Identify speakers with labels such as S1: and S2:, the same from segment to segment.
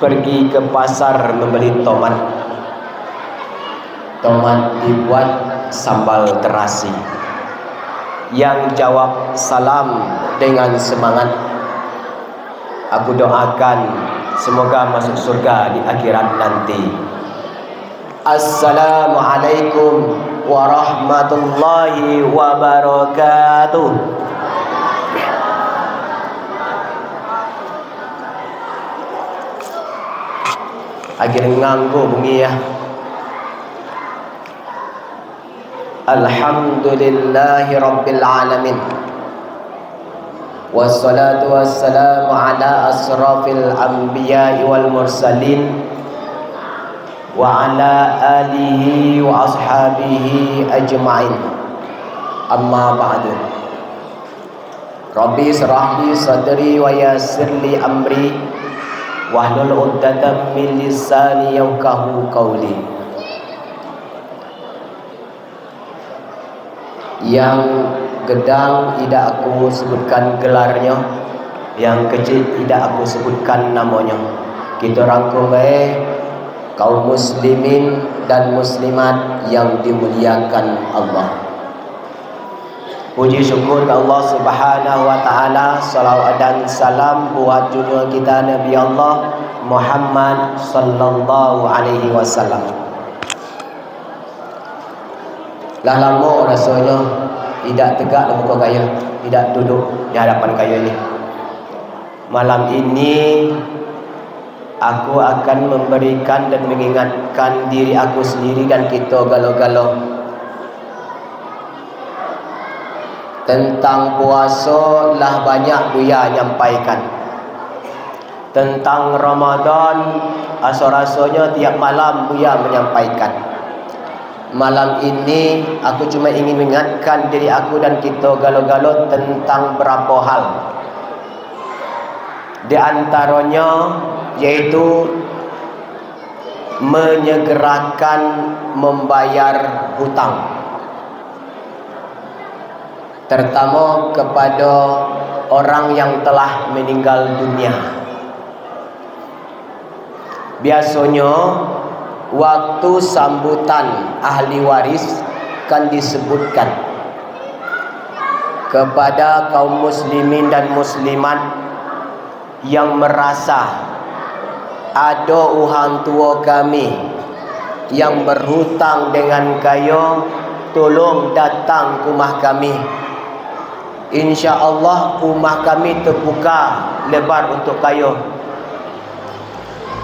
S1: pergi ke pasar membeli tomat. Tomat dibuat sambal terasi. Yang jawab salam dengan semangat. Aku doakan semoga masuk surga di akhirat nanti. Assalamualaikum warahmatullahi wabarakatuh. Akhirnya nganggu bunyi ya. Alhamdulillahi rabbil alamin. Wassalatu wassalamu ala asrafil anbiya'i wal mursalin wa ala alihi wa ashabihi ajma'in. Amma ba'du. Rabbi israh li sadri wa yassir li amri wahlul 'uqdatam min lisani yafqahu qawli. Yang gedang tidak aku sebutkan gelarnya, yang kecil tidak aku sebutkan namanya. Kita rangkum kaum muslimin dan muslimat yang dimuliakan Allah. Puji syukur ke Allah Subhanahu wa taala, salawat dan salam buat junjungan kita Nabi Allah Muhammad sallallahu alaihi wasallam. Lah lama rasanya tidak tegak dalam muka kaya, tidak duduk di hadapan kaya ini. Malam ini aku akan memberikan dan mengingatkan diri aku sendiri dan kita galau-galau tentang puasa. Lah banyak Buya nyampaikan tentang Ramadan, asal-asalnya tiap malam Buya menyampaikan. Malam ini aku cuma ingin mengingatkan diri aku dan kita galau-galau tentang berapa hal. Di antaranya yaitu menyegerakan membayar hutang, terutama kepada orang yang telah meninggal dunia. Biasanya waktu sambutan ahli waris kan disebutkan kepada kaum muslimin dan muslimat yang merasa ada orang tua kami yang berhutang dengan kaya, tolong datang ke rumah kami. InsyaAllah rumah kami terbuka lebar untuk kaya.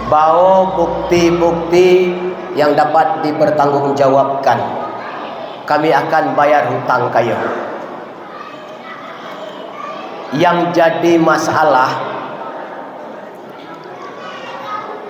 S1: Bawa bukti-bukti yang dapat dipertanggungjawabkan. Kami akan bayar hutang kaya. Yang jadi masalah,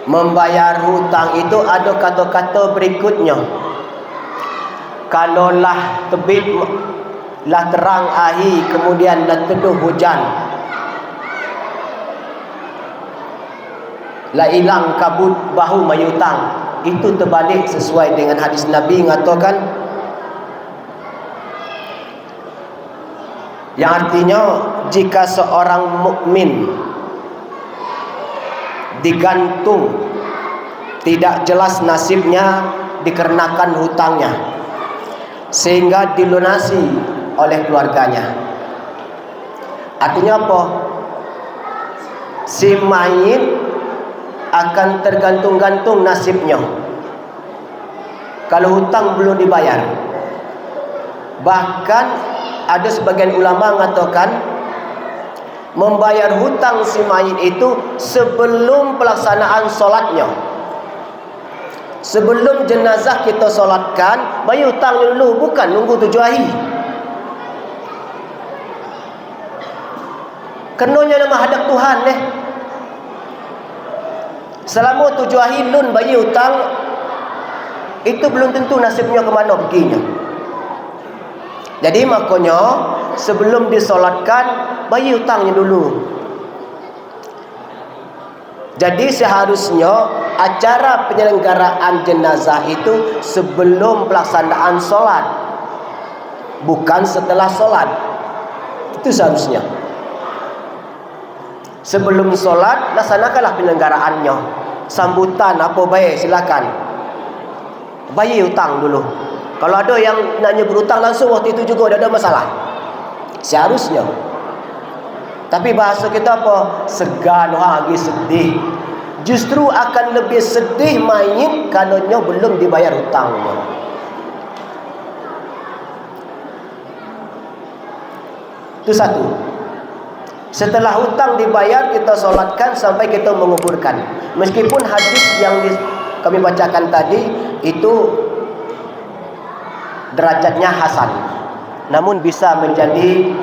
S1: membayar hutang itu ada kata-kata berikutnya. Kalaulah terbit lah terang ahi, kemudian lah teduh hujan, la hilang kabut bahu mayutang. Itu terbalik sesuai dengan hadis Nabi mengatakan, yang artinya jika seorang mukmin digantung tidak jelas nasibnya dikarenakan hutangnya sehingga dilunasi oleh keluarganya. Artinya apa? Si mayit akan tergantung-gantung nasibnya kalau hutang belum dibayar. Bahkan ada sebagian ulama mengatakan membayar hutang si mayit itu sebelum pelaksanaan solatnya. Sebelum jenazah kita solatkan, bayar hutang dulu, bukan nunggu 7 hari. Kenanya nama hadap Tuhan selama 7 hari lun bayi hutang, itu belum tentu nasibnya ke mana perginya. Jadi makanya sebelum disolatkan, bayi hutangnya dulu. Jadi seharusnya acara penyelenggaraan jenazah itu sebelum pelaksanaan solat, bukan setelah solat. Itu seharusnya. Sebelum solat, laksanakanlah penyelenggaraannya. sambutan apa baik, silakan bayar hutang dulu. Kalau ada yang nak nyebut hutang langsung waktu itu juga ada masalah, seharusnya. Tapi bahasa kita apa? Segan, lagi sedih. Justru akan lebih sedih mayit kalau belum dibayar hutang. Itu satu. Setelah hutang dibayar, kita solatkan sampai kita menguburkan. Meskipun hadis yang kami bacakan tadi itu derajatnya hasan, namun bisa menjadi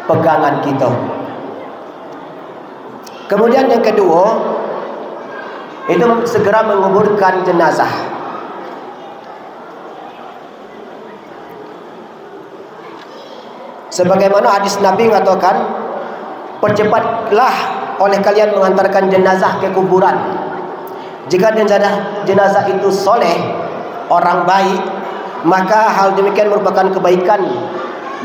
S1: pegangan kita. Kemudian yang kedua, itu segera menguburkan jenazah. Sebagaimana hadis Nabi mengatakan, percepatlah oleh kalian mengantarkan jenazah ke kuburan. Jika jenazah itu soleh, orang baik, maka hal demikian merupakan kebaikan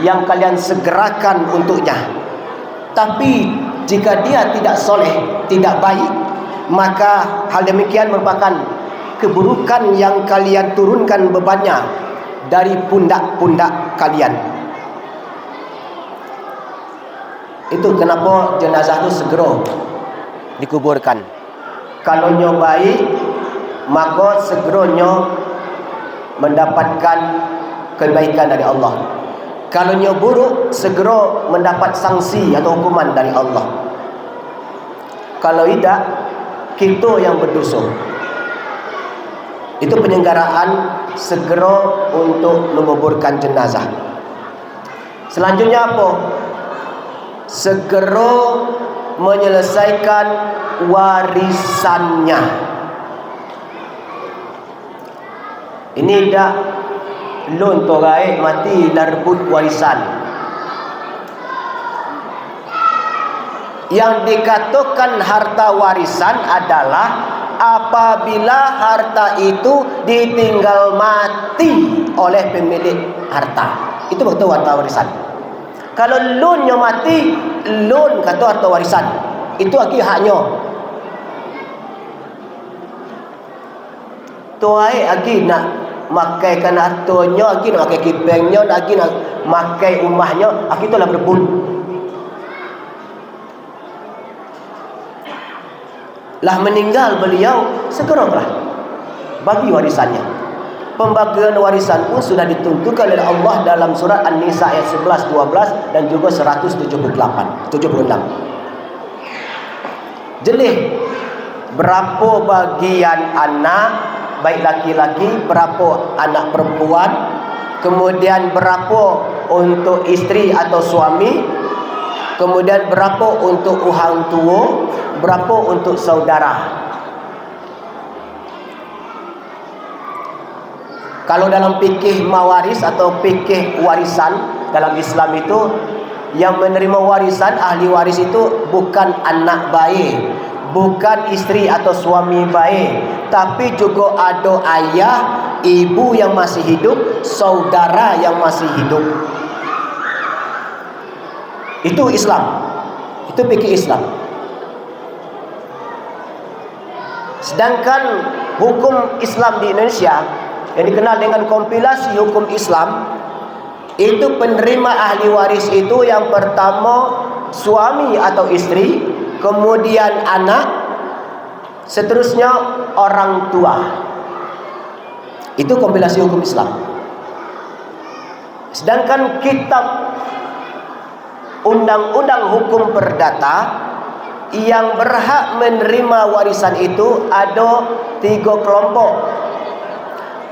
S1: yang kalian segerakan untuknya. Tapi jika dia tidak soleh, tidak baik, maka hal demikian merupakan keburukan yang kalian turunkan bebannya dari pundak-pundak kalian. Itu kenapa jenazah itu segera dikuburkan. Kalau baik, maka segeranya mendapatkan kebaikan dari Allah. Kalau buruk, segera mendapat sanksi atau hukuman dari Allah. Kalau tidak, kita yang berdosa. Itu penyelenggaraan segera untuk menguburkan jenazah. Selanjutnya apa? Segera menyelesaikan warisannya. Ini dah lon torai mati larbut warisan. Yang dikatakan harta warisan adalah apabila harta itu ditinggal mati oleh pemilik harta. Itu betul harta warisan. Kalau loannya mati, loan kata harta warisan. Itu lagi haknya. Tuai lagi nak makaikan hartanya, lagi nak makai banknya, lagi nak makai rumahnya, lagi itulah berebut. Lah meninggal beliau, segeralah bagi warisannya. Pembagian warisan pun sudah ditentukan oleh Allah dalam surat An-Nisa ayat 11, 12 dan juga 176. Jenis berapa bagian anak baik laki-laki, berapa anak perempuan, kemudian berapa untuk isteri atau suami, kemudian berapa untuk orang tua, berapa untuk saudara. Kalau dalam fikih mawaris atau fikih warisan dalam Islam itu, yang menerima warisan, ahli waris itu bukan anak baik, bukan isteri atau suami baik, tapi juga ada ayah, ibu yang masih hidup, saudara yang masih hidup. Itu Islam. Itu fikih Islam. Sedangkan hukum Islam di Indonesia yang dikenal dengan kompilasi hukum Islam, itu penerima ahli waris itu yang pertama suami atau istri, kemudian anak, seterusnya orang tua. Itu kompilasi hukum Islam. Sedangkan kitab undang-undang hukum perdata yang berhak menerima warisan itu ada 3 kelompok.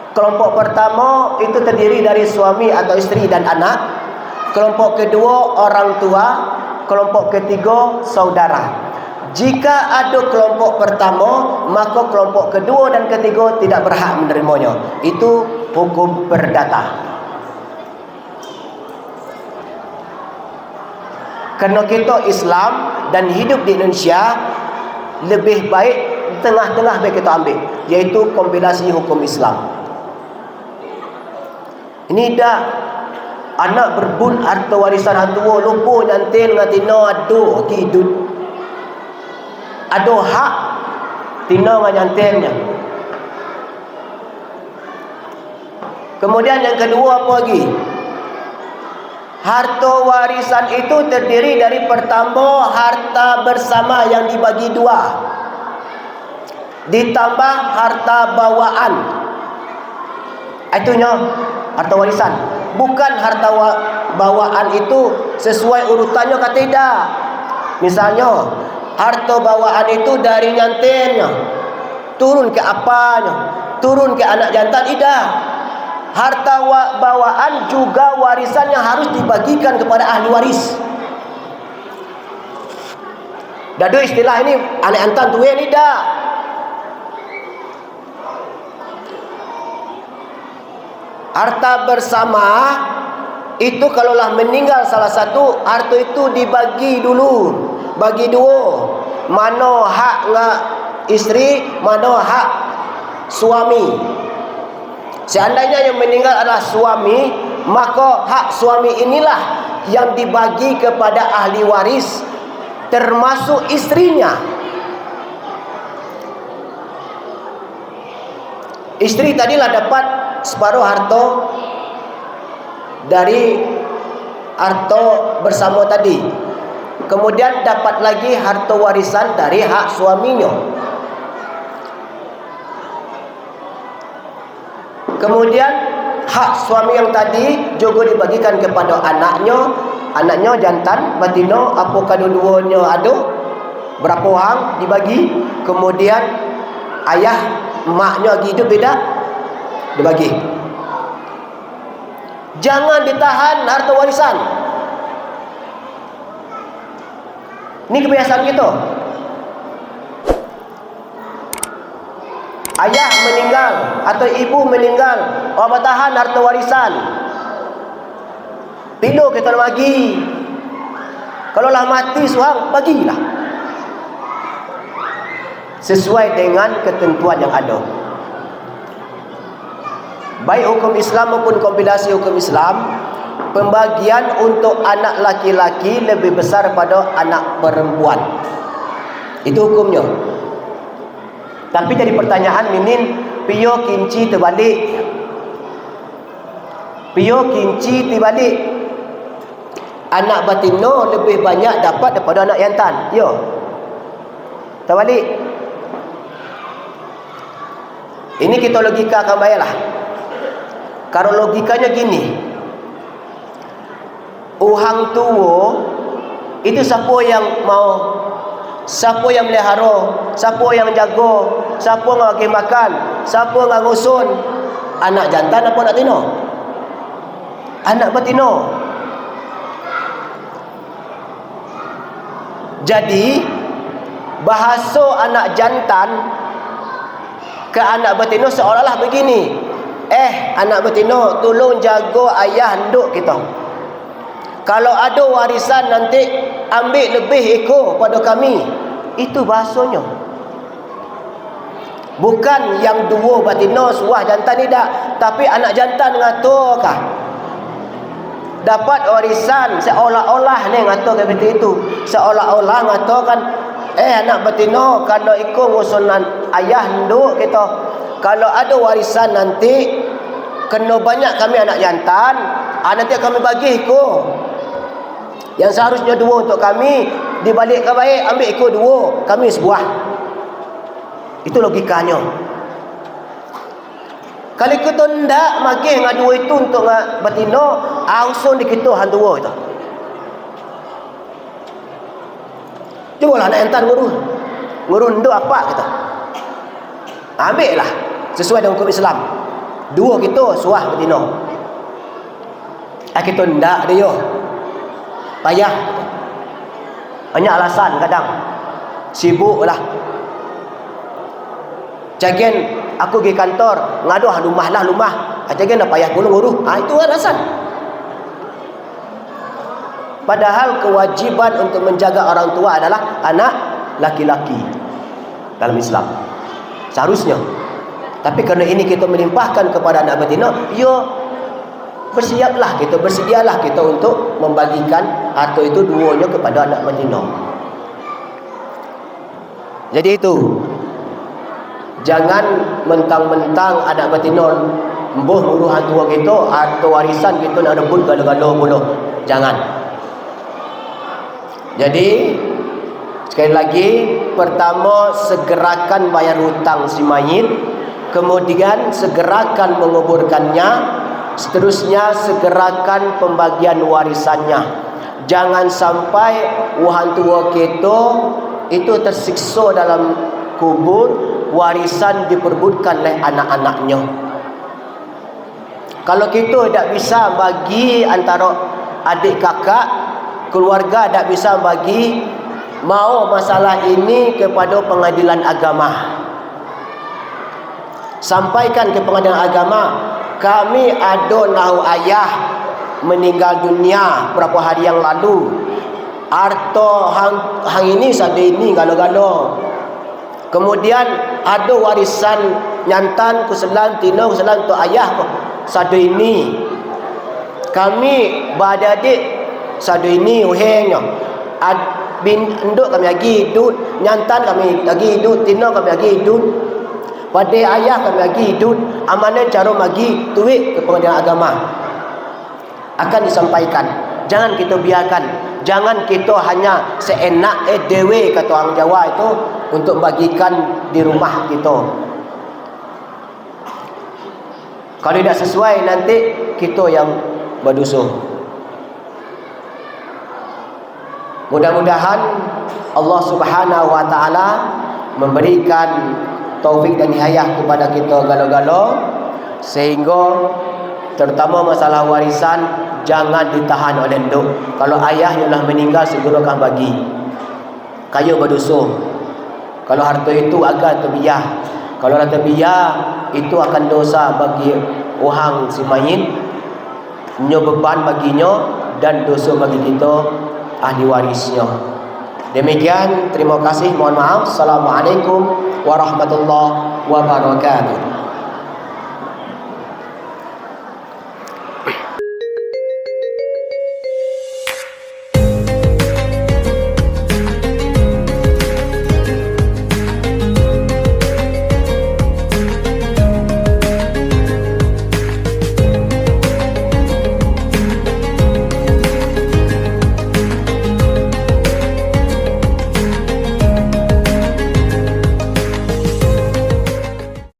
S1: Kelompok pertama itu terdiri dari suami atau isteri dan anak. Kelompok kedua orang tua. Kelompok ketiga saudara. Jika ada kelompok pertama, maka kelompok kedua dan ketiga tidak berhak menerimanya. Itu hukum perdata. Kerana kita Islam dan hidup di Indonesia, lebih baik tengah-tengah baik kita ambil, iaitu kompilasi hukum Islam. Ini dah anak berbun harta warisan hantua, lupa nyantil ngatina adu hidup. Ada hak tino dengan nyantennya. Kemudian yang kedua apa lagi? Harta warisan itu terdiri dari pertama harta bersama yang dibagi dua, ditambah harta bawaan. Itunya harta warisan. Bukan harta bawaan itu sesuai urutannya kata tidak. Misalnya harta bawaan itu dari nyantennya turun ke apanya, turun ke anak jantan, tidak. Harta bawaan juga warisannya harus dibagikan kepada ahli waris. Dadu istilah ini anak antan tuwe tidak. Harta bersama itu kalaulah meninggal salah satu, harta itu dibagi dulu, bagi dua. Mana hak ngak isteri, mana hak suami. Seandainya yang meninggal adalah suami, maka hak suami inilah yang dibagi kepada ahli waris, termasuk istrinya. Istri tadilah dapat separuh harta dari harta bersama tadi. Kemudian dapat lagi harta warisan dari hak suaminya. Kemudian hak suami yang tadi juga dibagikan kepada anaknya. Anaknya jantan, betina, apakah dua-duanya ada, berapa orang dibagi. Kemudian ayah, maknya lagi hidup beda, dibagi. Jangan ditahan harta warisan. Ini kebiasaan kita. Ayah meninggal atau ibu meninggal, orang tahan harta warisan. Pino kita nak bagi. Kalau lah mati suang, bagilah. Sesuai dengan ketentuan yang ada. Baik hukum Islam maupun kompilasi hukum Islam, pembagian untuk anak laki-laki lebih besar pada anak perempuan. Itu hukumnya. Tapi jadi pertanyaan minin, pio kinci terbalik. Pio kinci terbalik. Anak batino lebih banyak dapat daripada anak jantan. Yo. Terbalik. Ini kita logikakan baiklah. Kalau logikanya gini. Uhang tua itu siapa yang mau, siapa yang melihara, siapa yang jaga, siapa yang bagi makan, siapa yang ngusun? Anak jantan apa anak tino? Anak betina. Jadi bahasa anak jantan ke anak betina seolah-olah begini. Anak betina, tolong jaga ayah nduk kita. Kalau ada warisan nanti ambil lebih ekor pada kami. Itu bahasanya. Bukan yang dua betina suah jantan tidak, tapi anak jantan ngatukah dapat warisan seolah-olah ni ngatuk seperti itu. Seolah-olah ngatakan anak betina kalau ikut ngusunan ayah nduk kita. Kalau ada warisan nanti kena banyak kami anak jantan, nanti kami bagi ikut. Yang seharusnya dua untuk kami, dibalikkan baik, ambil ikut dua, kami sebuah. Itu logikanya. Kalau kita tidak magih dengan dua itu untuk betina, usun di kita hang dua itu. Cubalah anak jantan ngurun nduk apa kita. Ambil lah sesuai dengan hukum Islam. Dua kita suah betina. Kita ndak dia. Payah. Banyak alasan kadang. Sibuk lah. Jagen aku pergi kantor, ngaduh rumah. Jagen nak payah gulung urus. Itu alasan. Padahal kewajiban untuk menjaga orang tua adalah anak laki-laki dalam Islam. Seharusnya. Tapi kerana ini kita melimpahkan kepada anak betina, bersiaplah kita, bersedialah kita untuk membagikan harta itu duanya kepada anak betina. Jadi itu. Jangan mentang-mentang anak betinol embuh uruhan tua kita atau warisan kita nak rebut galo-galo pula. Jangan. Jadi sekali lagi, pertama segerakan bayar hutang si mayit, kemudian segerakan menguburkannya, seterusnya segerakan pembagian warisannya. Jangan sampai orang tua kita itu tersiksa dalam kubur, warisan diperbutkan oleh anak-anaknya. Kalau kita tidak bisa bagi antara adik kakak, keluarga tidak bisa bagi, mau masalah ini kepada pengadilan agama. Sampaikan ke pengadilan agama, kami ada nahu ayah meninggal dunia berapa hari yang lalu. Harta hang ini sada ini galo-galo. Kemudian ada warisan nyantan kuselan tina kuselan tu ayah sada ini. Kami beradik sada ini uhengnya. Bin induk kami lagi hidup, nyantan kami lagi hidup, tina kami lagi hidup, pada ayah kami lagi hidup. Amanah cara bagi duit ke pengadilan agama akan disampaikan. Jangan kita biarkan, jangan kita hanya seenak dewe kata orang Jawa itu untuk bagikan di rumah kita. Kalau tidak sesuai nanti kita yang berdosa. Mudah-mudahan Allah Subhanahu wa taala memberikan taufik dan hidayah kepada kita galo-galo, sehingga terutama masalah warisan jangan ditahan oleh nduk. Kalau ayah ialah meninggal, segerakan bagi. Kayu berdosa. Kalau harta itu agak terbiah. Kalau harta terbiah, itu akan dosa bagi orang si mayit, beban baginya dan dosa bagi kita ahli warisnya. Demikian, terima kasih, mohon maaf. Assalamualaikum warahmatullahi wabarakatuh.